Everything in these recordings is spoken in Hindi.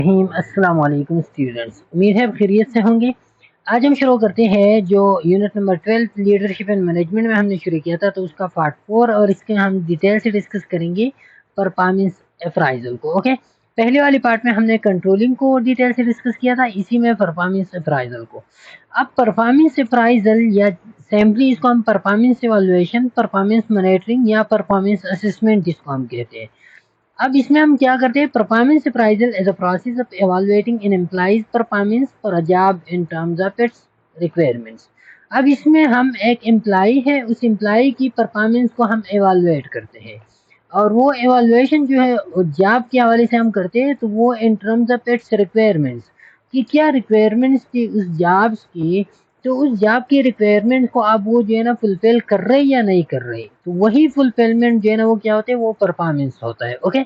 अस्सलाम वालेकुम स्टूडेंट्स, उम्मीद है आप खैरियत से होंगे। आज हम शुरू करते हैं जो unit number 12 leadership and management में हमने शुरू किया था, तो उसका पार्ट 4 और इसके हम डिटेल से डिस्कस करेंगे परफॉर्मेंस अप्राइजल को। ओके, पहले वाले पार्ट में हमने कंट्रोलिंग को डिटेल से डिस्कस किया था, इसी में परफॉर्मेंस अप्राइजल को। अब परफॉर्मेंस अप्राइजल या सिंपली इसको हम परफॉर्मेंस इवैल्यूएशन, परफॉर्मेंस मॉनिटरिंग या परफॉर्मेंस असेसमेंट जिसको हम कहते हैं। अब इसमें हम क्या करते हैं, performance appraisal is a process of evaluating an employee's performance for a job in terms of its requirements. अब इसमें हम एक एम्प्लॉय है, उस एम्प्लॉय की परफॉर्मेंस को हम एवैल्यूएट करते हैं, और वो एवैल्यूएशन जो है जॉब के हवाले से हम करते हैं, तो वो इन टर्म्स ऑफ इट्स रिक्वायरमेंट्स कि क्या रिक्वायरमेंट्स थी उस जॉब्स की, तो उस जॉब की रिक्वायरमेंट को आप वो जो है ना फुलफिल कर रहे या नहीं कर रहे, तो वही फुलफिलमेंट जो है ना वो क्या होता है, वो परफॉर्मेंस होता है। ओके,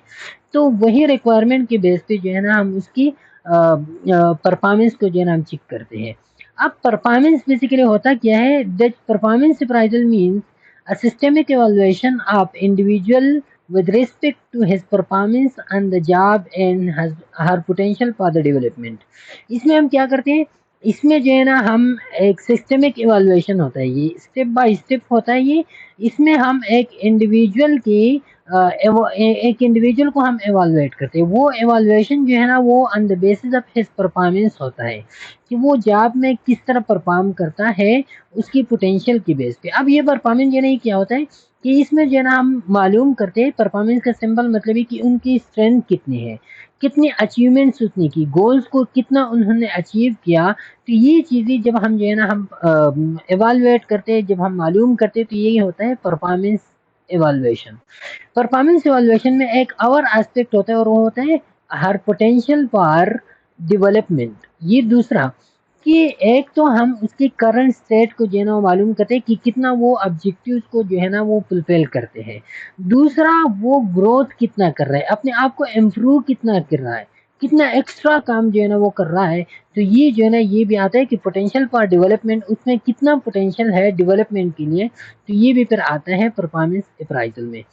तो वही रिक्वायरमेंट के बेस पे जो है ना हम उसकी परफॉर्मेंस को जो है ना हम चेक करते हैं। अब परफॉर्मेंस बेसिकली होता क्या है, that performance appraisal means a systemic evaluation of individual with respect to his performance on the job and her potential for the development। इसमें हम क्या करते हैं, इसमें जो है ना हम एक सिस्टमिक इवैल्यूएशन होता है, ये स्टेप बाय स्टेप होता है ये। इसमें हम एक इंडिविजुअल की एक इंडिविजुअल को हम एवालुएट करते हैं। वो एवालुएशन जो है ना वो on the basis of his performance होता है कि वो जॉब में किस तरह परफॉर्म करता है, उसकी पोटेंशियल की बेस पे। अब ये परफॉर्मेंस जो नहीं क्या होता है कि इसमें जो है ना हम मालूम करते हैं, परफॉर्मेंस का सिंपल मतलब है कि उनकी स्ट्रेंथ कितनी है, कितनी अचीवमेंट्स उसने की, गोल्स को कितना उन्होंने अचीव किया। तो ये चीज़ें जब हम जो है ना हम एवालुएट करते हैं, जब हम मालूम करते हैं, तो यही होता है परफॉर्मेंस एवालुएशन। परफॉर्मेंस इवैल्यूएशन में एक और एस्पेक्ट होता है, और वो होता है हर पोटेंशियल फॉर डेवलपमेंट। ये दूसरा कि एक तो हम उसकी करंट स्टेट को जो है ना वो मालूम करते हैं कि कितना वो ऑब्जेक्टिव्स को जो है ना वो फुलफिल करते हैं। दूसरा, वो ग्रोथ कितना कर रहा है, अपने आप को इम्प्रूव कितना कर रहा है, कितना एक्स्ट्रा काम जो है ना वो कर रहा है। तो ये जो है ना ये भी आता है कि पोटेंशियल फॉर डेवलपमेंट, उसमें कितना पोटेंशियल है डेवलपमेंट के लिए। तो ये भी फिर आता है परफॉर्मेंस अप्राइजल में।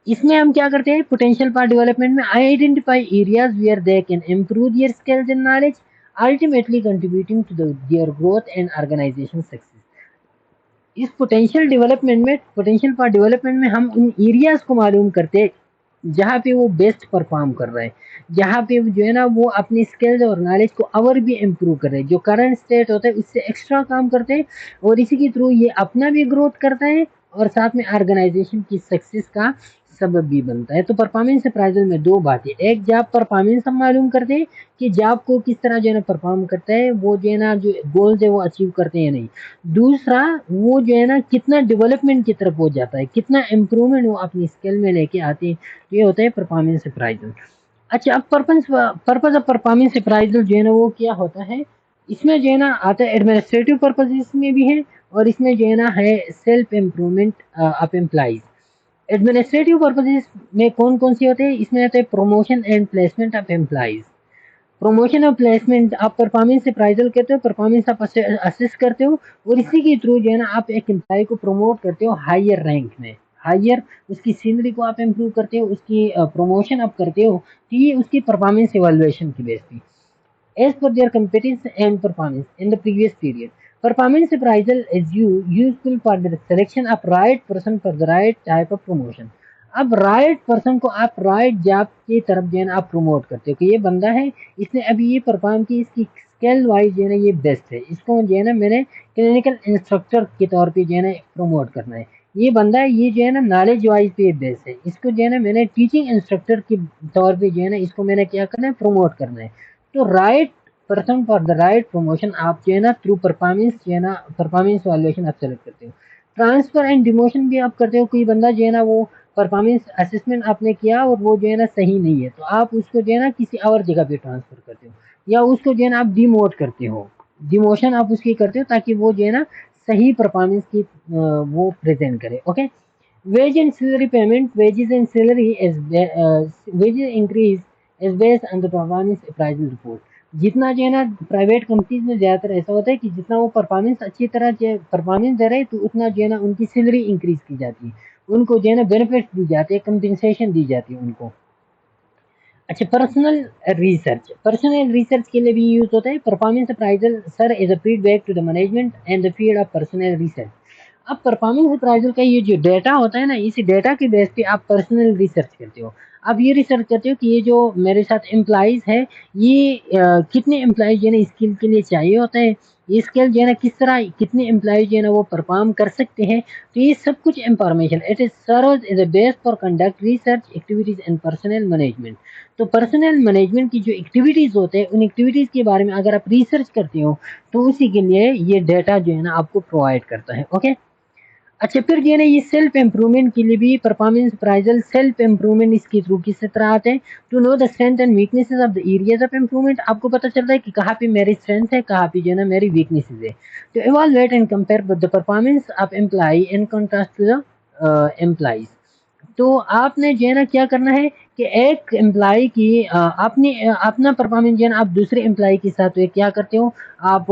इसमें हम क्या करते हैं, पोटेंशियल फॉर डेवलपमेंट में identify areas where they can improve their skills and knowledge, ultimately contributing to their growth and organisation success. इस पोटेंशियल डेवलपमेंट में, पोटेंशियल फॉर डेवलपमेंट में हम उन एरियाज को मालूम करते हैं जहाँ पे वो बेस्ट परफॉर्म कर रहे हैं, जहाँ पे जो है ना वो अपनी स्किल्स और नॉलेज को और भी इम्प्रूव कर रहे हैं, जो करंट स्टेट होता है उससे एक्स्ट्रा काम करते हैं, और इसी के थ्रू ये अपना भी ग्रोथ करता है और साथ में ऑर्गेनाइजेशन की सक्सेस का सबब भी बनता है। तो परफॉर्मेंस अप्राइजल में दो बातें, एक जॉब परफॉर्मेंस हम मालूम करते हैं कि जॉब को किस तरह जो है ना परफॉर्म करता है, वो जो है ना जो गोल्स है वो अचीव करते हैं या नहीं। दूसरा, वो जो है ना कितना डेवलपमेंट की तरफ हो जाता है, कितना इम्प्रूवमेंट वो अपनी स्किल में लेके आते हैं। तो ये होता है परफॉर्मेंस अप्राइजल। अच्छा, अब पर्पस ऑफ परफॉर्मेंस अप्राइजल जो है ना वो क्या होता है, इसमें जो है ना आता है एडमिनिस्ट्रेटिव पर्पसेस में भी है, और इसमें जो है ना है self improvement of employees. Administrative purposes में कौन कौन सी होते हैं, इसमें आता है promotion and placement of employees. Promotion और प्लेसमेंट आप परफॉर्मेंस अप्राइजल कहते हो, परफॉर्मेंस आप असेस करते हो, और इसी के थ्रू जो है ना आप एक एम्प्लॉय को प्रमोट करते हो हायर रैंक में, हायर उसकी सैलरी को आप इम्प्रूव करते हो, उसकी प्रमोशन आप करते हो। तो ये उसकी परफॉर्मेंस इवैल्यूएशन की बेस थी as per their competence and performance in the previous period. Performance appraisal is useful for the selection of right person for the right type of promotion. अब राइट पर्सन को आप राइट जॉब की तरफ जो है ना आप प्रमोट करते हो कि ये बंदा है, इसने अभी ये परफॉर्म की, इसकी स्किल वाइज जो है ना ये बेस्ट है, इसको जो है ना मैंने क्लिनिकल इंस्ट्रक्टर के तौर पे जो है ना प्रमोट करना है। ये बंदा है, ये जो है ना नॉलेज वाइज पे बेस्ट है, इसको जो है ना मैंने टीचिंग इंस्ट्रक्टर के तौर पे जो है ना इसको मैंने क्या करना है, प्रमोट करना है। तो right person for the right promotion आप जो है ना थ्रू परफॉर्मेंस जो है ना परफॉर्मेंस वैल्यूएशन आप सेलेक्ट करते हो। ट्रांसफर एंड डिमोशन भी आप करते हो, कोई बंदा जो है ना वो परफॉर्मेंस असेसमेंट आपने किया और वो जो है ना सही नहीं है, तो आप उसको जो है ना किसी और जगह पे ट्रांसफर करते हो, या उसको जो है ना आप डिमोट करते हो, डिमोशन आप उसकी करते हो ताकि वो जो है ना सही परफॉर्मेंस की वो प्रेजेंट करे। Okay, wage and salary payment, wages and salary is wages increase is based on the performance appraisal report। जितना जो है ना प्राइवेट कंपनीज में ज़्यादातर ऐसा होता है कि जितना वो परफॉर्मेंस अच्छी तरह परफॉर्मेंस दे रहे, तो उतना जो है ना उनकी सैलरी इंक्रीज की जाती है, उनको जो है ना बेनिफिट दी जाती है, कंपनसेशन दी जाती है उनको। अच्छा, पर्सनल रिसर्च के लिए भी यूज होता है। Performance appraisal sir is a feedback to the management and the field of personnel research. अब परफॉर्मेंस अप्राइजल का ये जो डेटा होता है ना, इसी डेटा के बेस पे आप पर्सनल रिसर्च करते हो। आप ये रिसर्च करते हो कि ये जो मेरे साथ एम्प्लॉइज है, ये कितने एम्प्लॉइज जो है ना स्किल के लिए चाहिए होता है, ये स्किल जो है ना किस तरह कितने एम्प्लॉइज जो है ना वो परफॉर्म कर सकते हैं। तो ये सब कुछ information it is serve as a base for conduct research activities and personnel management. तो पर्सनल मैनेजमेंट की जो एक्टिविटीज होते हैं, उन एक्टिविटीज के बारे में अगर आप रिसर्च करते हो, तो उसी के लिए ये डेटा जो है ना आपको प्रोवाइड करता है। ओके। अच्छा, फिर जो है ना ये सेल्फ इम्प्रूवमेंट के लिए भी परफॉर्मेंस अप्राइजल सेल्फ इम्प्रूवमेंट इसके थ्रू किस तरह आते हैं। To know the strength and weaknesses of the areas of improvement, आपको पता चलता है कि कहाँ पे मेरी स्ट्रेंथ है, कहाँ पे जो है ना मेरी वीकनेसेस है। To evaluate and compare the performance of employee in contrast to the employees. तो आपने जो है ना क्या करना है कि एक एम्प्लॉय की अपना परफॉर्मेंस जो है ना आप दूसरे एम्प्लॉय के साथ क्या करते हो, आप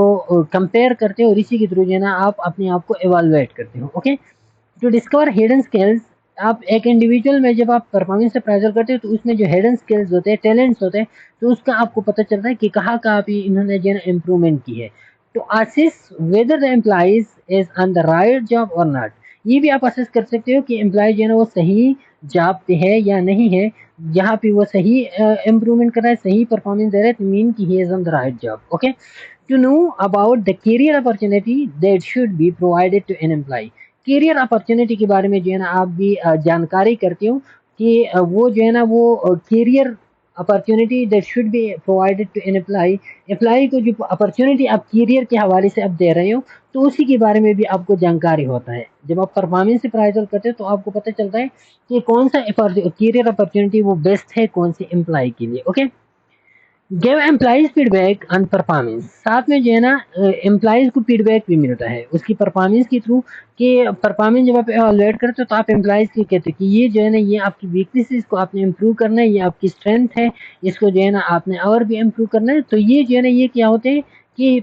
कंपेयर करते हो, और इसी के थ्रू जो है ना आप अपने आप को एवेलुएट करते हो। Okay. To discover hidden skills, आप एक इंडिविजुअल में जब आप परफॉर्मेंस अप्राइजल करते हो, तो उसमें जो हिडन स्किल्स होते हैं, टैलेंट्स होते हैं, तो उसका आपको पता चलता है कि कहाँ कहाँ पे इन्होंने जो है ना इम्प्रूवमेंट की है। तो assess whether the employees is on the right job और नॉट, ये भी आप असेस कर सकते हो कि एम्प्लॉय जो है ना वो सही जॉब पे है या नहीं है। जहाँ पे वो सही इम्प्रूवमेंट कर रहा है, सही परफॉर्मेंस दे रहा है, तो मीन कि he is on the right job. Okay. To know about the career opportunity that should be provided to an employee, career opportunity के बारे में जो है ना आप भी जानकारी करते हो कि वो जो है ना वो career opportunity that should be provided to an employee, employee को जो अपॉर्चुनिटी आप करियर के हवाले से आप दे रहे हो, तो उसी के बारे में भी आपको जानकारी होता है। जब आप परफॉर्मेंस अप्राइजल करते हो, तो आपको पता चलता है कि कौन सा करियर अपॉर्चुनिटी वो बेस्ट है कौन से एम्प्लॉय के लिए। Okay. Give employees feedback on performance, साथ में जो है ना एम्प्लॉइज को फीडबैक भी मिलता है उसकी परफॉर्मेंस के थ्रू, कि परफॉर्मेंस जब आप एवेलुएट करते हो, तो आप एम्प्लॉइज को कहते हो कि ये जो है ना ये आपकी वीकनेस को आपने इम्प्रूव करना है, ये आपकी स्ट्रेंथ है, इसको जो है ना आपने और भी इम्प्रूव करना है। तो ये जो है ना ये क्या होते हैं कि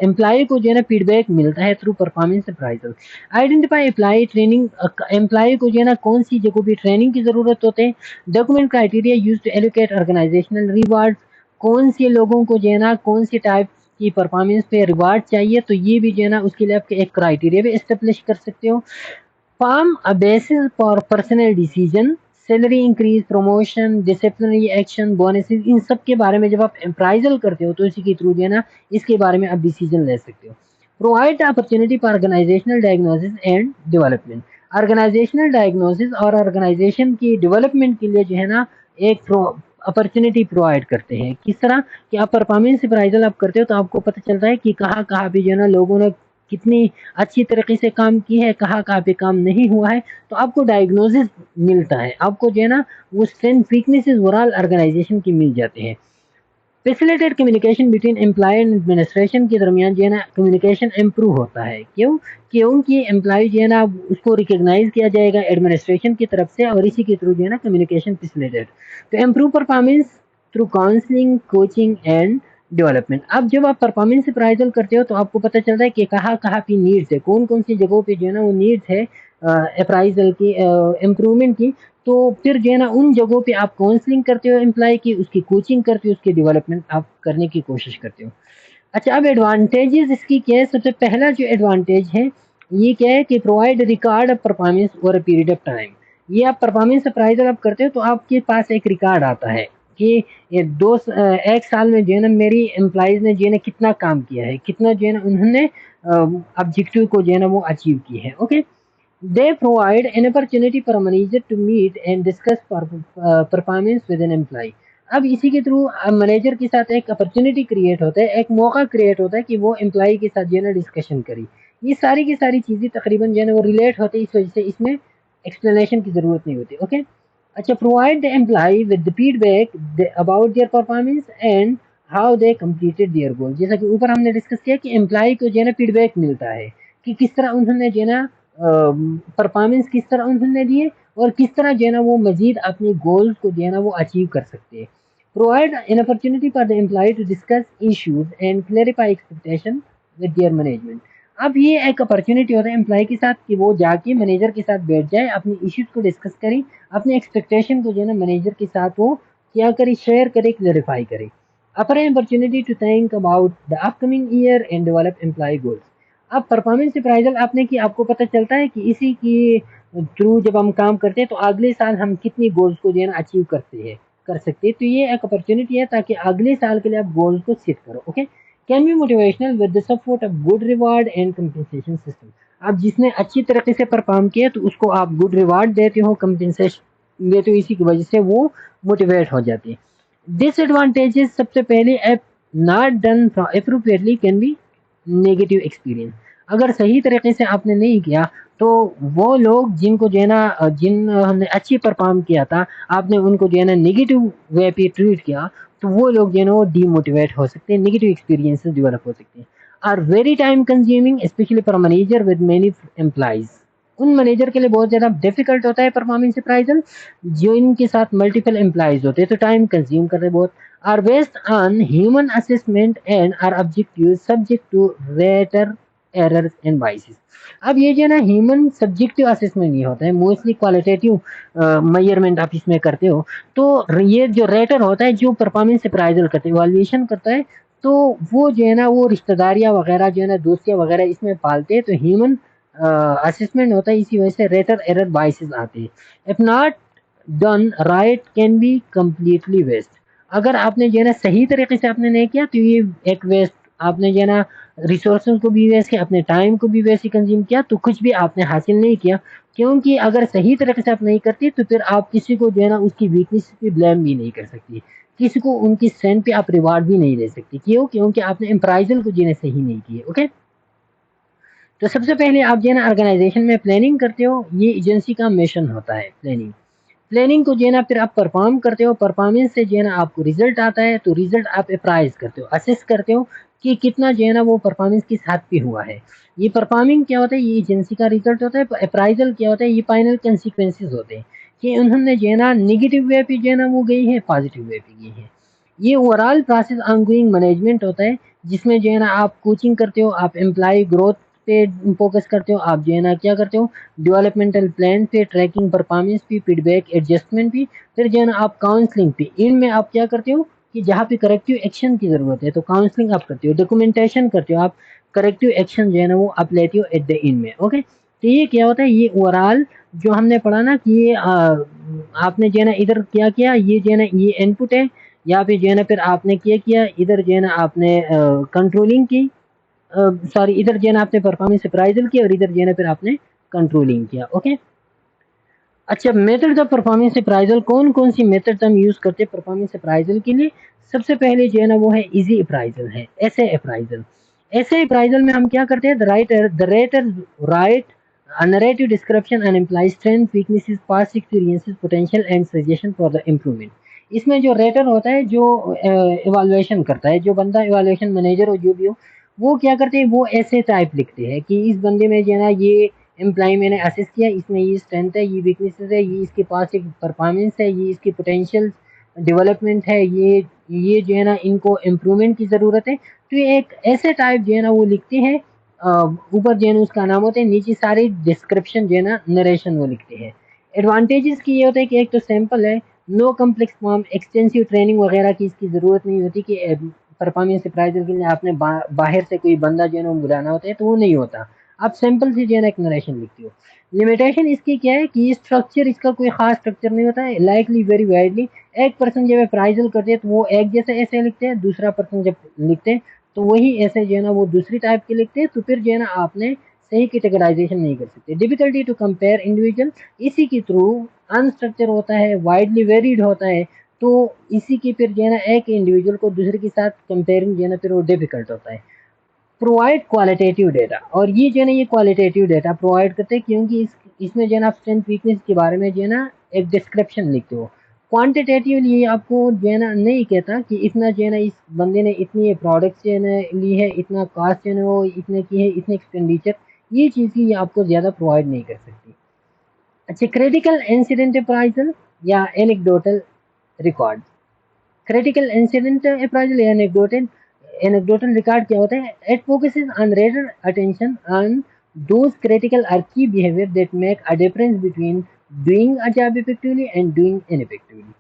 एम्प्लॉय को जो है ना फीडबैक मिलता है through performance appraisal. Identify employee training, employee को जो है ना कौन सी जगहों पे ट्रेनिंग की जरूरत होती है। Document criteria use to allocate organisational reward, कौन से लोगों को जो है ना कौन सी टाइप की परफॉर्मेंस पे रिवार्ड चाहिए, तो ये भी जो है ना उसके लिए आप एक क्राइटेरिया भी एस्टेब्लिश कर सकते हो। Form a basis for personal decision, salary increase, promotion, disciplinary action, bonuses, इन सब के बारे में जब आप अप्राइजल करते हो, तो इसी के थ्रू जो है ना इसके बारे में आप डिसीजन ले सकते हो। Provide opportunity for organisational diagnosis and development, organisational diagnosis और ऑर्गेनाइजेशन की डेवलपमेंट के लिए जो है ना एक अपॉर्चुनिटी प्रोवाइड करते हैं। किस तरह कि आप परफॉर्मेंस अप्राइजल आप करते हो, तो आपको पता चलता है कि कहाँ कहाँ पे जो है ना लोगों ने कितनी अच्छी तरीके से काम की है, कहाँ कहाँ पे काम नहीं हुआ है, तो आपको डायग्नोसिस मिलता है, आपको जो है ना वो स्ट्रेंथ वीकनेसेस ओवरऑल ऑर्गेनाइजेशन की मिल जाते हैं। Facilitate communication between employee and administration के दरमियान जो है ना कम्युनिकेशन इम्प्रूव होता है। क्यों? क्योंकि एम्प्लॉय जो है ना उसको रिकॉग्नाइज किया जाएगा एडमिनिस्ट्रेशन की तरफ से, और इसी के थ्रू जो है ना कम्युनिकेशन फैसिलिटेट तो improve performance through counselling, coaching and development. अब जब आप परफॉर्मेंस अप्राइजल करते हो, तो आपको पता चलता है कि कहाँ कहाँ की नीड्स है, कौन कौन सी जगहों पे जो है ना वो नीड्स है अप्राइजल की, इम्प्रूवमेंट की। तो फिर जो है ना उन जगहों पे आप काउंसलिंग करते हो एम्प्लॉय की, उसकी कोचिंग करते हो, उसकी डेवलपमेंट आप करने की कोशिश करते हो। अच्छा, अब एडवांटेजेस इसकी क्या है। सबसे पहला जो एडवांटेज है, ये क्या है कि provide record of performance over a period of time. ये आप परफॉर्मेंस अप्राइजल आप करते हो, तो आपके पास एक रिकॉर्ड आता है कि ये एक साल में जो है ना मेरी एम्प्लॉइज ने जो है ना कितना काम किया है, कितना जो है ना उन्होंने ऑब्जेक्टिव को जो है ना वो अचीव किए हैं। Okay. They provide an opportunity for a manager to meet and discuss performance with an employee. अब इसी के थ्रू मैनेजर के साथ एक अपॉर्चुनिटी क्रिएट होता है, एक मौका क्रिएट होता है कि वो एम्प्लॉय के साथ जो है ना डिस्कशन करे। ये सारी की सारी चीज़ें तकरीबन जो है ना वो रिलेट होती है, इस वजह से इसमें एक्सप्लेनेशन की ज़रूरत नहीं होती। ओके। अच्छा, provide the employee with the feedback about their performance and how they completed their goal. जैसा कि ऊपर हमने डिस्कस किया कि एम्प्लॉय को जो है ना फीडबैक मिलता है कि किस तरह उन्होंने जो है ना परफॉर्मेंस किस तरह उन्होंने दिए, और किस तरह जो है ना वो मजीद अपने गोल्स को जो है ना वो अचीव कर सकते हैं। Provide an opportunity for the employee to discuss issues and clarify expectation with their management. अब ये एक अपॉर्चुनिटी होता है एम्प्लॉय के साथ कि वो जाके मैनेजर के साथ बैठ जाए, अपनी इश्यूज को डिस्कस करें, अपने एक्सपेक्टेशन को जो है ना मैनेजर के साथ वो क्या करे, शेयर करे, क्लैरिफाई करे। Offer opportunity to think about the upcoming year and develop employee goals. अब परफॉर्मेंस अप्राइजल आपने की, आपको पता चलता है कि इसी की थ्रू जब हम काम करते हैं तो अगले साल हम कितनी गोल्स को जो है ना अचीव कर सकते हैं। तो ये एक अपॉर्चुनिटी है ताकि अगले साल के लिए आप गोल्स को सेट करो। Okay, can be motivational with the support of good reward and compensation system. अब जिसने अच्छी तरीके से परफॉर्म किया तो उसको आप गुड रिवार्ड देते हो, कंपनसेशन देते हो, इसी की वजह से वो मोटिवेट हो जाती है। डिसएडवांटेजेस, सबसे पहले app not done appropriately can be negative experience. अगर सही तरीके से आपने नहीं किया तो वो लोग जिनको जो है ना जिन हमने अच्छी परफॉर्म किया था, आपने उनको जो है ना नेगेटिव वे पे ट्रीट किया, तो वो लोग जो है ना वो डीमोटिवेट हो सकते हैं, नेगेटिव एक्सपीरियंसेस डेवलप हो सकते हैं। Are very time consuming specially for manager with many employees. उन मैनेजर के लिए बहुत ज़्यादा डिफिकल्ट होता है परफॉर्मेंस अप्राइजल, जो इनके साथ मल्टीपल एम्प्लॉइज होते हैं तो टाइम कंज्यूम कर रहे बहुत। Are based on human assessment and are objective subject to rater errors and biases. अब ये जो है ना ह्यूमन सब्जेक्टिव असेसमेंट ये होता है, मोस्टली क्वालिटेटिव मेजरमेंट आप इसमें करते हो। तो ये जो रेटर होता है जो परफॉर्मेंस अप्राइजल करते हैं, इवैल्यूएशन करता है, तो वो जो है ना वो रिश्तेदारियाँ वगैरह जो है ना दोस्तियाँ वगैरह इसमें पालते हैं, तो ह्यूमन असेसमेंट होता है, इसी वजह से रेटर एरर बाइसेस आते हैं। If not done right can be completely waste. अगर आपने जो है ना सही तरीके से आपने नहीं किया तो ये एक वेस्ट, आपने जो है ना रिसोर्सेज को भी वेस्ट किया, अपने टाइम को भी वैसे कंज्यूम किया, तो कुछ भी आपने हासिल नहीं किया। क्योंकि अगर सही तरीके से आप नहीं करते तो फिर आप किसी को जो है ना उसकी वीकनेस पे ब्लेम भी नहीं कर सकती, किसी को उनकी स्ट्रेंथ पे आप रिवार्ड भी नहीं दे सकती। क्यों? क्योंकि आपने अप्राइजल को जो है सही नहीं किए। ओके, तो सबसे पहले आप जो है ना ऑर्गेनाइजेशन में प्लानिंग करते हो, ये एजेंसी का मिशन होता है प्लानिंग। प्लानिंग को जो है ना फिर आप परफॉर्म करते हो, परफॉर्मेंस से जो है ना आपको रिजल्ट आता है, तो रिजल्ट आप अप्राइज करते हो, असेस करते हो कि कितना जो है ना वो परफॉर्मेंस किस हद पे हुआ है। ये परफॉर्मिंग क्या होता है, ये एजेंसी का रिजल्ट होता है। अप्राइजल क्या होता है, ये फाइनल कंसिक्वेंसेज होते हैं कि उन्होंने जो है ना निगेटिव वे पे जो है ना वो गई है, पॉजिटिव वे पे गई है। ये ओवरऑल प्रोसेस ऑनगोइंग मैनेजमेंट होता है, जिसमें जो है ना आप कोचिंग करते हो, आप एम्प्लॉय ग्रोथ पे फोकस करते हो, आप जो है ना क्या करते हो, डेवलपमेंटल प्लान पे, ट्रैकिंग परफॉर्मेंस पे, फीडबैक एडजस्टमेंट पे, फिर जो है ना आप काउंसलिंग पे। इनमें आप क्या करते हो कि जहाँ पे करेक्टिव एक्शन की जरूरत है तो काउंसलिंग आप करते हो, डॉक्यूमेंटेशन करते हो, आप करेक्टिव एक्शन जो है ना वो आप लेते हो एट द एंड में। ओके, तो ये क्या होता है, ये ओवरऑल जो हमने पढ़ा ना कि ये आपने जो है ना इधर क्या किया, ये जो है ना ये इनपुट है, या फिर जो है ना फिर आपने क्या किया, इधर जो है ना आपने कंट्रोलिंग की, सॉरी इधर जो है ना आपने परफॉर्मेंस अप्राइजल किया, और इधर जो है ना फिर आपने कंट्रोलिंग किया। ओके, अच्छा, मेथड ऑफ परफॉर्मेंस अप्राइजल, कौन कौन सी मेथड हम यूज करते हैं परफॉर्मेंस अप्राइजल के लिए। सबसे पहले जो है ना वो है इजी अप्राइजल, है ऐसे अप्राइजल। ऐसे अप्राइजल में हम क्या करते हैं, the writer right a narrative description and implies strength, weaknesses, past experiences, potential and suggestion for the improvement। इसमें जो रेटर होता है, जो इवैल्यूएशन करता है, जो बंदा इवैल्यूएशन मैनेजर हो जो भी हो, वो क्या करते हैं, वो ऐसे टाइप लिखते हैं कि इस बंदे में जो है ना ये एम्प्लॉय मैंने असेस किया, इसमें ये स्ट्रेंथ है, ये वीकनेसेस है, ये इसके पास एक परफॉर्मेंस है, ये इसकी पोटेंशियल डेवलपमेंट है, ये जो है ना इनको इम्प्रूवमेंट की ज़रूरत है। तो ये एक ऐसे टाइप जो है ना वो लिखते हैं, ऊपर जो है ना उसका नाम होता है, नीचे सारी डिस्क्रिप्शन जो है ना नरेशन वो लिखते हैं। एडवांटेजेस की ये होता है कि एक तो सैम्पल है, no complex form, extensive training वगैरह की इसकी ज़रूरत नहीं होती कि परफॉर्मेंस अप्राइजल के लिए आपने बाहर से कोई बंदा जो है ना बुलाना होता है, तो वो नहीं होता। आप सिंपल से जो है ना एक नरेशन लिखते हो। लिमिटेशन इसकी क्या है कि ये स्ट्रक्चर, इसका कोई खास स्ट्रक्चर नहीं होता है, लाइकली वेरी वाइडली। एक पर्सन जब अप्राइजल करते हैं तो वो एक जैसे ऐसे लिखते हैं, दूसरा पर्सन जब लिखते हैं तो वही ऐसे जो है ना वो दूसरी टाइप के लिखते हैं, तो फिर जो है ना आपने सही कैटेगराइजेशन नहीं कर सकते। डिफिकल्टी टू कंपेयर इंडिविजुअल, इसी के थ्रू अनस्ट्रक्चर होता है, वाइडली वेरीड होता है, तो इसी की फिर जो है ना एक इंडिविजुअल को दूसरे के साथ कंपेयरिंग जो है ना फिर वो डिफिकल्ट होता है। प्रोवाइड क्वालिटेटिव डेटा, और ये जो है ना ये क्वालिटेटिव डेटा प्रोवाइड करते हैं, क्योंकि इसमें जो है ना आप स्ट्रेंथ वीकनेस के बारे में जो है ना एक डिस्क्रिप्शन लिखते हो। क्वांटिटेटिव ये आपको जो है ना नहीं कहता कि इतना जो है ना इस बंदे ने इतनी प्रोडक्ट्स जो है ना ली है, इतना कास्ट जो है ना वो इतने की है, इतने एक्सपेंडिचर, ये चीज़ की ये आपको ज़्यादा प्रोवाइड नहीं कर सकती। अच्छा, क्रिटिकल इंसिडेंट अप्राइजल या anecdotal record. Critical incident appraisal या एनेक्डोटल रिकॉर्ड क्या होता है, it focuses on rater attention on those critical और key behaviour that make a difference between doing a job effectively and doing ineffectively.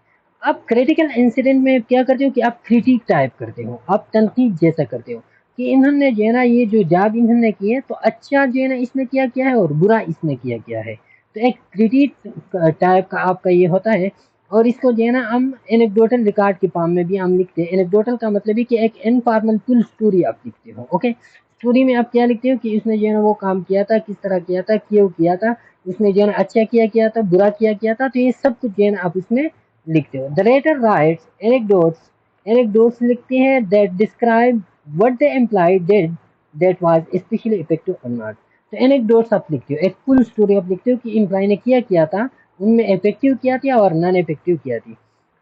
आप क्रिटिकल इंसिडेंट में क्या करते हो कि आप क्रिटिक टाइप करते हो, आप तनकीद जैसा करते हो कि इन्होंने जो है ना ये जो जॉब इन्होंने की है तो अच्छा जो है ना इसमें किया क्या है और बुरा इसमें किया क्या है। तो एक क्रिटिक टाइप का आपका ये होता है। और इसको जो है ना हम एनेक्डोटल रिकॉर्ड के फॉर्म में भी हम लिखते हैं। एनेक्डोटल का मतलब है कि एक इनफॉर्मल फुल स्टोरी आप लिखते हो। ओके, स्टोरी में आप क्या लिखते हो कि उसने जो है ना वो काम किया था, किस तरह किया था, क्यों किया था, उसने जो है ना अच्छा किया था, बुरा किया था, तो ये सब कुछ जो है ना आप उसमें लिखते हो। The writer writes anecdotes, anecdotes लिखते हैं that describe what the employee did that was specially effective और नॉट। तो एनेक्डोट्स आप लिखते हो, एक फुल स्टोरी आप लिखते हो कि एम्प्लॉय ने किया था, उनमें इफेक्टिव किया था और नॉन इफेक्टिव किया थी।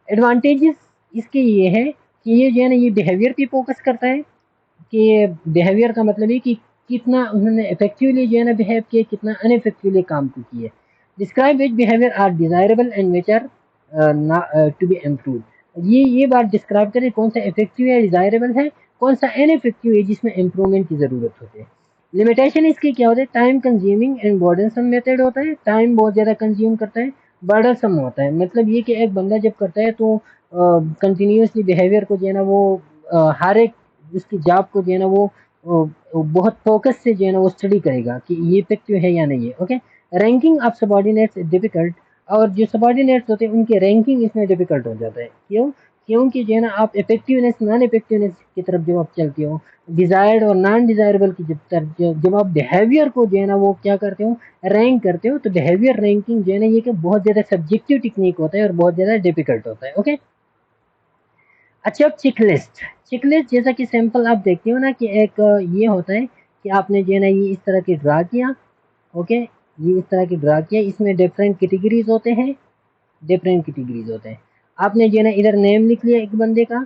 एडवांटेजेस इसके ये है कि ये जो है ना ये बिहेवियर पे फोकस करता है कि बिहेवियर का मतलब है कि कितना उन्होंने इफेक्टिवली जो है ना बिहेव किया, कितना अनइफेक्टिवली काम को किए। Describe which behaviour are desirable and which are to be improve. ये बात डिस्क्राइब करें कौन सा इफेक्टिव है, डिजायरेबल है, कौन सा इनइफेक्टिव है जिसमें इम्प्रूवमेंट की जरूरत होती है। लिमिटेशन इसके क्या होते हैं, time consuming and burdensome method होता है, टाइम बहुत ज़्यादा कंज्यूम करता है, बर्डनसम होता है। मतलब ये कि एक बंदा जब करता है तो कंटिन्यूसली बिहेवियर को जो है ना वो हर एक उसकी जॉब को जो है ना वो बहुत फोकस से जो है ना वो स्टडी करेगा कि ये इफेक्टिव है या नहीं है। Okay, ranking of subordinates difficult, और जो सबॉर्डिनेट्स होते हैं उनके रैंकिंग इसमें डिफिकल्ट हो जाता है। क्यों? क्योंकि जो है ना आप इफेक्टिवनेस नॉन इफेक्टिवनेस की तरफ जब आप चलते हो, डिजायर्ड और नॉन डिजायरेबल की जब आप बिहेवियर को जो है ना वो क्या करते हो, रैंक करते हो, तो बिहेवियर रैंकिंग जो है ना ये कि बहुत ज़्यादा सब्जेक्टिव टेक्निक होता है और बहुत ज़्यादा डिफिकल्ट होता है। ओके, अच्छा अब चेकलिस्ट, चेकलिस्ट जैसा कि सैंपल आप देखते हो ना कि एक ये होता है कि आपने जो है ना ये इस तरह की ड्रा किया। ओके, ये इस तरह की ड्रा किया, इसमें डिफरेंट कैटेगरीज होते हैं, डिफरेंट कैटेगरीज होते हैं। आपने जो है ना इधर नेम लिख लिया एक बंदे का,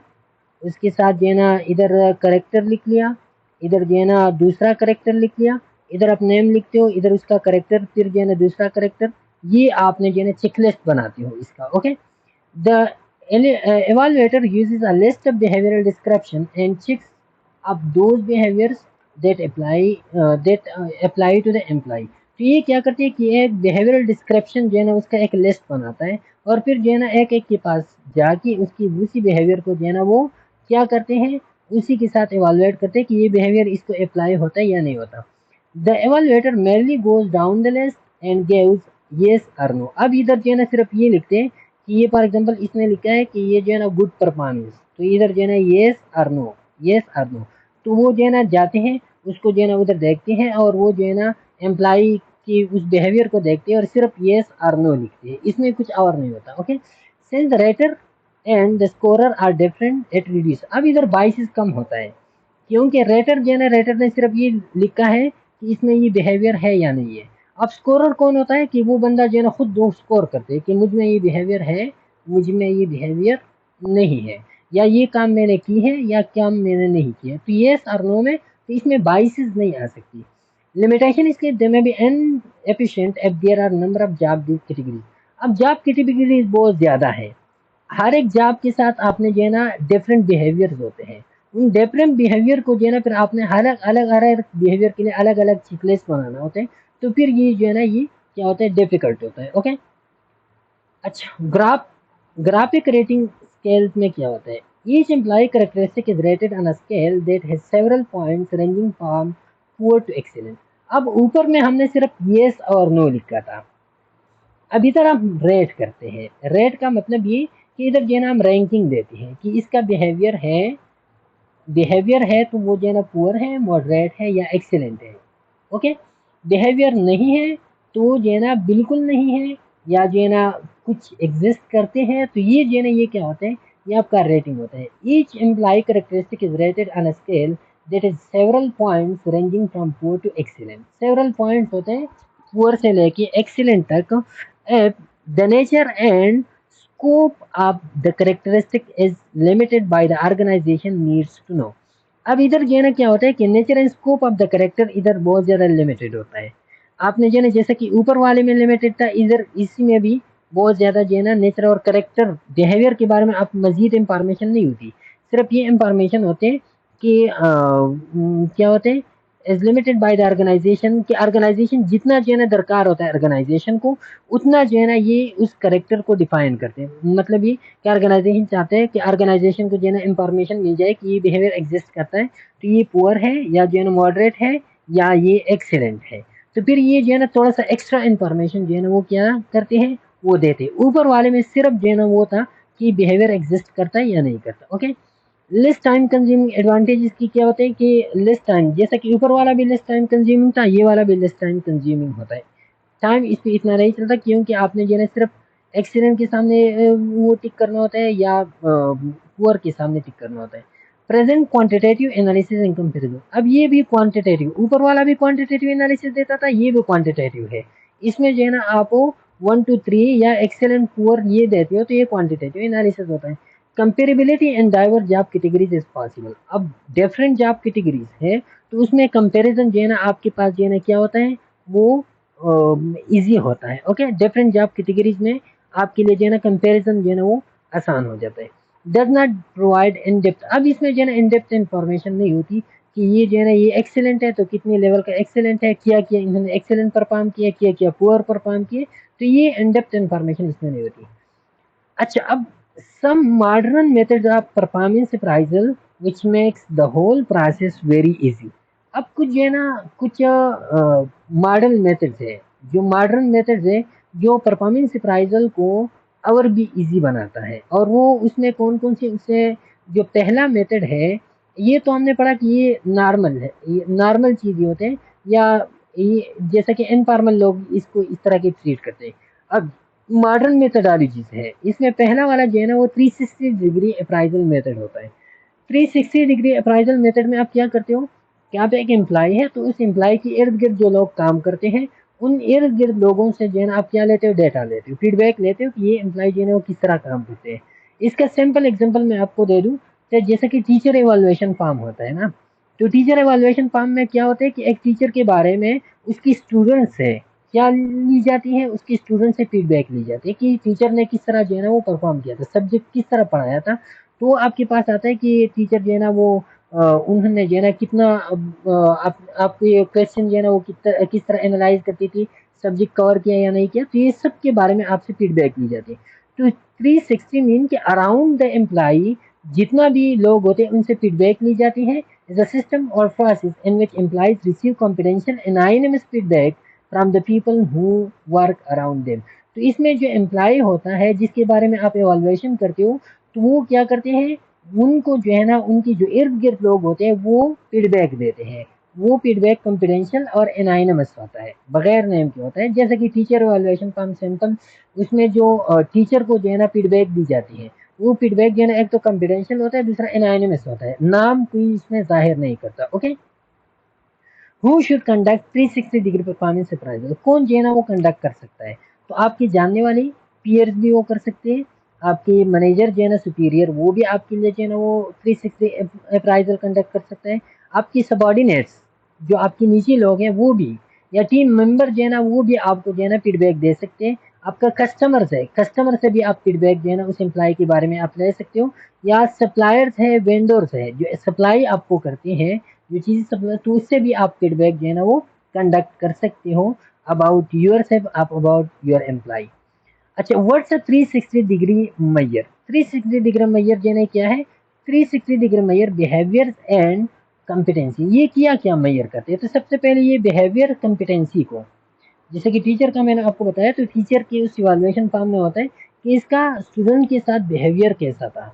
उसके साथ जो है ना इधर करेक्टर लिख लिया, इधर जो है ना दूसरा करेक्टर लिख लिया, इधर आप नेम लिखते हो, इधर उसका करेक्टर, फिर जो है ना दूसरा करेक्टर। ये आपने जो है ना चेकलिस्ट बनाते हो इसका। Okay, the evaluator uses a list of behavioral description and checks up those behaviors that apply to the employee। तो ये क्या करते हैं कि एक बिहेवियरल डिस्क्रिप्शन जो है ना उसका एक लिस्ट बनाता है और फिर जो है ना एक एक के पास जाके उसकी उसी बिहेवियर को जो है ना वो क्या करते हैं, उसी के साथ इवेलुएट करते हैं कि ये बिहेवियर इसको अप्लाई होता है या नहीं होता। The evaluator merely goes down the list and gives yes or no। अब इधर जो है ना सिर्फ ये लिखते हैं कि ये फॉर एग्जांपल इसने लिखा है कि ये जो है ना गुड परफॉर्मेंस, तो इधर जो है ना येस और नो, येस और नो। तो वो जो है ना जाते हैं उसको जो है ना उधर देखते हैं और वो जो है ना एम्प्लॉय की उस बिहेवियर को देखते हैं और सिर्फ येस और नो लिखते हैं, इसमें कुछ और नहीं होता। Okay, since the rater and the scorer are different at reduce. अब इधर बाइसिस कम होता है क्योंकि रेटर जो है ना रेटर ने सिर्फ ये लिखा है कि इसमें ये बिहेवियर है या नहीं है। अब स्कोरर कौन होता है कि वो बंदा जो है ना खुद दो स्कोर करते हैं कि मुझ में ये बिहेवियर है, मुझ में ये बिहेवियर नहीं है, या ये काम मैंने की है या काम मैंने नहीं किया। तो येस और नो में तो इसमें बाइसिस नहीं आ सकती। लिमिटेशन इसके they may be inefficient if there are number of job categories. अब जॉब कैटेगरीज बहुत ज़्यादा है, हर एक जॉब के साथ आपने जो है ना डिफरेंट बिहेवियर्स होते हैं। उन डिफरेंट बिहेवियर को जो है ना फिर आपने अलग अलग अलग बिहेवियर के लिए अलग अलग चेकलिस्ट बनाना होते हैं। तो फिर ये जो है ना ये क्या होता है, डिफिकल्ट होता है। ओके, अच्छा ग्राफिक रेटिंग स्केल में क्या होता है, each employee characteristic is rated on a scale that has several points ranging from poor to excellent. अब ऊपर में हमने सिर्फ येस और नो लिखा था, अब इधर हम रेट करते हैं। रेट का मतलब ये कि इधर जो है ना हम रैंकिंग देते हैं कि इसका बिहेवियर है तो वो जो है ना पुअर है, मॉडरेट है या एक्सीलेंट है। ओके, बिहेवियर नहीं है तो जो है ना बिल्कुल नहीं है, या जो है ना कुछ एग्जिस्ट करते हैं, तो ये जो है ना ये क्या होता है, ये आपका रेटिंग होता है। Each employee characteristic is rated on a scale that is several points ranging from poor to excellent. Several points होते हैं पुअर से लेके एक्सीलेंट तक। The nature and scope of the characteristic is limited by the organization needs to know। अब इधर जो है ना क्या होता है कि nature and scope of the character इधर बहुत ज़्यादा लिमिटेड होता है। आपने जो है ना जैसा कि ऊपर वाले में लिमिटेड था, इधर इसी में भी बहुत ज़्यादा जो है ना नेचर और करेक्टर बिहेवियर के बारे में आप मज़ीद इंफॉर्मेशन नहीं होती। सिर्फ ये इंफॉर्मेशन होते हैं कि क्या होते हैं, is limited by the organisation, कि ऑर्गेनाइजेशन जितना जो है ना दरकार होता है ऑर्गेनाइजेशन को, उतना जो है ना ये उस करेक्टर को डिफाइन करते हैं। मतलब ये कि ऑर्गेनाइजेशन चाहते हैं कि ऑर्गेनाइजेशन को जो है ना इंफॉर्मेशन मिल जाए कि ये बिहेवियर एग्जिस्ट करता है, तो ये पुअर है या जो है ना मॉडरेट है या ये एक्सीलेंट है। तो फिर ये जो है ना थोड़ा सा एक्स्ट्रा इंफॉर्मेशन जो है ना वो क्या करते हैं, वो देते हैं। ऊपर वाले में सिर्फ जो है ना वो था कि बिहेवियर एग्जिस्ट करता है या नहीं करता। Okay, less time consuming advantage इसकी क्या होते हैं कि लेस टाइम, जैसा कि ऊपर वाला भी लेस टाइम कंज्यूमिंग था, ये वाला भी लेस टाइम कंज्यूमिंग होता है। टाइम इस पे इतना नहीं चलता क्योंकि आपने जो है सिर्फ एक्सीडेंट के सामने वो टिक करना होता है या पुअर के सामने टिक करना होता है। Present quantitative analysis and comparison, अब ये भी क्वांटिटेटिव, ऊपर वाला भी क्वांटिटेटिव एनालिसिस देता था, ये भी क्वांटिटेटिव है। इसमें जो है ना आपको 1 to 3 या एक्सेलेंट पुअर ये देते हो, तो ये क्वांटिटेटिव एनालिसिस होता है। Comparability and diverse job categories is possible, अब डिफरेंट जॉब कैटेगरीज है तो उसमें कंपैरिजन जो है ना आपके पास जो है ना क्या होता है, वो इजी होता है। ओके, डिफरेंट जॉब कैटेगरीज में आपके लिए जो है ना कंपैरिजन जो है ना वो आसान हो जाता है। Does not provide in depth, अब इसमें जो है ना इन डेप्थ इंफॉर्मेशन नहीं होती कि ये जो है ना ये एक्सेलेंट है तो कितने लेवल का एक्सेलेंट है, किया किया इन्होंने एक्सेलेंट परफॉर्म किया, किया किया पुअर परफॉर्म किए, तो ये इन डेप्थ इंफॉर्मेशन इसमें नहीं होती। अच्छा, अब some modern methods of performance appraisal which makes the whole process very easy। अब कुछ जो है ना कुछ मॉडर्न मेथड्स है, जो मॉडर्न मेथड्स है जो परफॉर्मेंस अप्राइजल को और भी इजी बनाता है। और वो उसमें कौन कौन से, उससे जो पहला मेथड है, ये तो हमने पढ़ा कि ये नॉर्मल है, ये नॉर्मल चीज़ होते हैं, या ये जैसा कि इनफॉर्मल लोग इसको इस तरह के ट्रीट करते हैं। अब मॉडर्न मेथडोलॉजीज है, इसमें पहला वाला जो है ना वो 360 डिग्री अप्राइजल मेथड होता है। 360 डिग्री अप्राइजल मेथड में आप क्या करते हो कि आप एक एम्प्लॉय है, तो उस एम्प्लॉय के इर्द गिर्द जो लोग काम करते हैं, उन इर्द गिर्द लोगों से जो है ना आप क्या लेते हो, डेटा लेते हो, फीडबैक लेते हो कि ये एम्प्लॉय जो है ना वो किस तरह काम करते हैं। इसका सिंपल एग्जांपल मैं आपको दे दूं, तो जैसे कि टीचर एवेलुएशन फॉर्म होता है ना, तो टीचर एवेलुएशन फॉर्म में क्या होता है कि एक टीचर के बारे में उसकी स्टूडेंट्स है क्या ली जाती है, उसकी स्टूडेंट से फीडबैक ली जाती है कि टीचर ने किस तरह जो है ना वो परफॉर्म किया था, सब्जेक्ट किस तरह पढ़ाया था। तो आपके पास आता है कि टीचर जो है ना वो उन्होंने जो है ना कितना आपके क्वेश्चन जो है ना वो किस तरह एनालाइज करती थी, सब्जेक्ट कवर किया या नहीं किया, तो ये सब के बारे में आपसे फीडबैक ली जाती है। तो 360 मीन के अराउंड द एम्प्लॉई जितना भी लोग होते हैं उनसे फीडबैक ली जाती है। इज अ सिस्टम और process in which employees receive confidential Anonymous feedback from the people who work around them. तो इसमें जो एम्प्लॉय होता है जिसके बारे में आप एवेलुएशन करते हो, तो वो क्या करते हैं, उनको जो है ना उनकी जो इर्द गिर्द लोग होते हैं वो फीडबैक देते हैं। वो फीडबैक कॉन्फिडेंशियल और एनानिमस होता है, बगैर नेम के होता है। जैसे कि टीचर एवेलुएशन फॉर्म सिंपल, उसमें जो टीचर को जो है ना फीडबैक दी जाती है, वो फीडबैक जो है ना एक तो कॉन्फिडेंशियल होता है, दूसरा एनानिमस होता है, नाम कोई इसमें जाहिर नहीं करता। Okay, who should conduct 360 degree performance appraisal, कौन जो है ना वो कंडक्ट कर सकता है, तो आपके जानने वाले पीयर्स भी वो कर सकते हैं, आपके मैनेजर जो है ना सुपीरियर वो भी आपके लिए जो है ना वो 360 अप्राइजल कंडक्ट कर सकता है। आपकी सबॉर्डिनेट्स जो आपके नीचे लोग हैं वो भी, या टीम मेंबर जो है ना वो भी आपको जो है ना फीडबैक दे सकते हैं। आपका कस्टमर्स है, कस्टमर से भी आप फीडबैक जो है ना उस एम्प्लॉय के बारे में आप ले सकते हो, या सप्लायर्स है, वेंडर्स है जो सप्लाई आपको करते हैं जो चीज़ सप्लाई, तो उससे भी आप फीडबैक जो है ना वो कंडक्ट कर सकते हो अबाउट योर सेल्फ, आप अबाउट योर एम्प्लॉय। अच्छा, what's a 360 degree Maihar, 360 degree Maihar जो है ना क्या है, 360 degree Maihar behaviour and competency, ये किया क्या मैयर करते हैं, तो सबसे पहले ये बिहेवियर कॉम्पिटेंसी को, जैसे कि टीचर का मैंने आपको बताया, तो टीचर के उस इवैल्यूएशन फॉर्म में होता है कि इसका स्टूडेंट के साथ बिहेवियर कैसा था,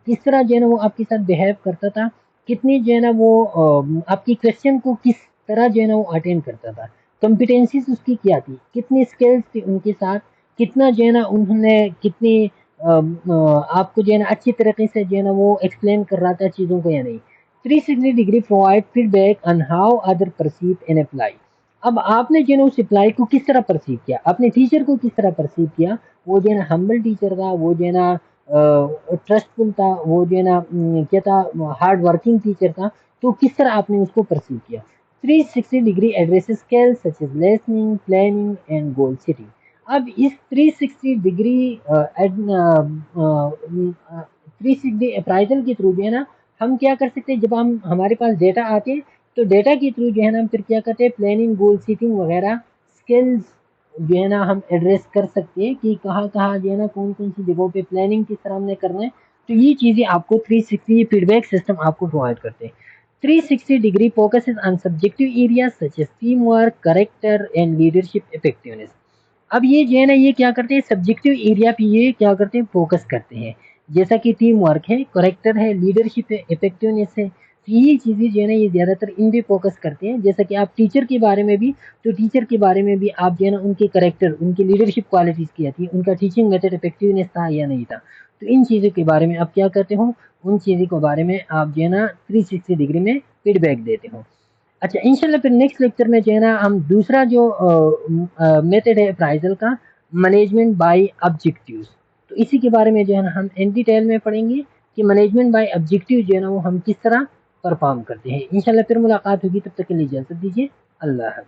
किस तरह जो है ना वो आपके साथ बिहेव करता था, कितनी जो है ना वो आपकी क्वेश्चन को किस तरह जो है ना वो अटेंड करता था, कॉम्पिटेंसीज उसकी क्या थी, कितनी स्किल्स थी उनके साथ, कितना जो है ना उन्होंने कितनी आपको जो है ना अच्छी तरीके से जो है ना वो एक्सप्लेन कर रहा था चीज़ों को या नहीं। 360 degree provide feedback on how other perceive an employee, अब आपने जो है ना उस अप्लाई को किस तरह परसीव किया, आपने टीचर को किस तरह परसीव किया, वो जो है ना हम्बल टीचर था, वो जो है ना ट्रस्टफुल था, वो जो है ना क्या था, हार्ड वर्किंग टीचर था, तो किस तरह आपने उसको परसीव किया। 360 degree addresses skills such as listening, planning and goal setting. अब इस 360 डिग्री 360 अप्राइजल के थ्रू जो है ना हम क्या कर सकते हैं, जब हम हमारे पास डेटा आते हैं तो डेटा के थ्रू जो है ना हम फिर क्या करते हैं, प्लानिंग, गोल सेटिंग वगैरह स्किल्स जो है ना हम एड्रेस कर सकते हैं कि कहाँ कहाँ जो है ना कौन कौन सी जगहों पे प्लानिंग किस तरह हमने करना है। तो ये चीज़ें आपको 360 फीडबैक सिस्टम आपको प्रोवाइड करते हैं। 360 degree focuses on subjective areas such as team work, character and leadership effectiveness. अब ये जो है ना ये क्या करते हैं, सब्जेक्टिव एरिया पे ये क्या करते हैं, फोकस करते हैं। जैसा कि टीम वर्क है, करेक्टर है, लीडरशिप है, इफेक्टिवनेस है। तो ये चीज़ें जो है ना ये ज़्यादातर इन पे फोकस करते हैं। जैसा कि आप टीचर के बारे में भी, तो टीचर के बारे में भी आप जो है ना उनके करेक्टर, उनकी लीडरशिप क्वालिटीज़ क्या थी, उनका टीचिंग मेथड इफेक्टिवनेस था या नहीं था। तो इन चीज़ों के बारे में आप क्या करते हो, उन चीज़ों के बारे में आप जो है ना 360 डिग्री में फीडबैक देते हो। अच्छा, इंशाल्लाह फिर नेक्स्ट लेक्चर में जो है ना हम दूसरा जो मेथड है अप्राइजल का, मैनेजमेंट बाय ऑब्जेक्टिव्स, तो इसी के बारे में जो है ना हम इन डिटेल में पढ़ेंगे कि मैनेजमेंट बाय ऑब्जेक्टिव जो है ना वो हम किस तरह परफॉर्म करते हैं। इंशाल्लाह फिर मुलाकात होगी, तब तक के लिए इजाज़त दीजिए। अल्लाह हाफिज़।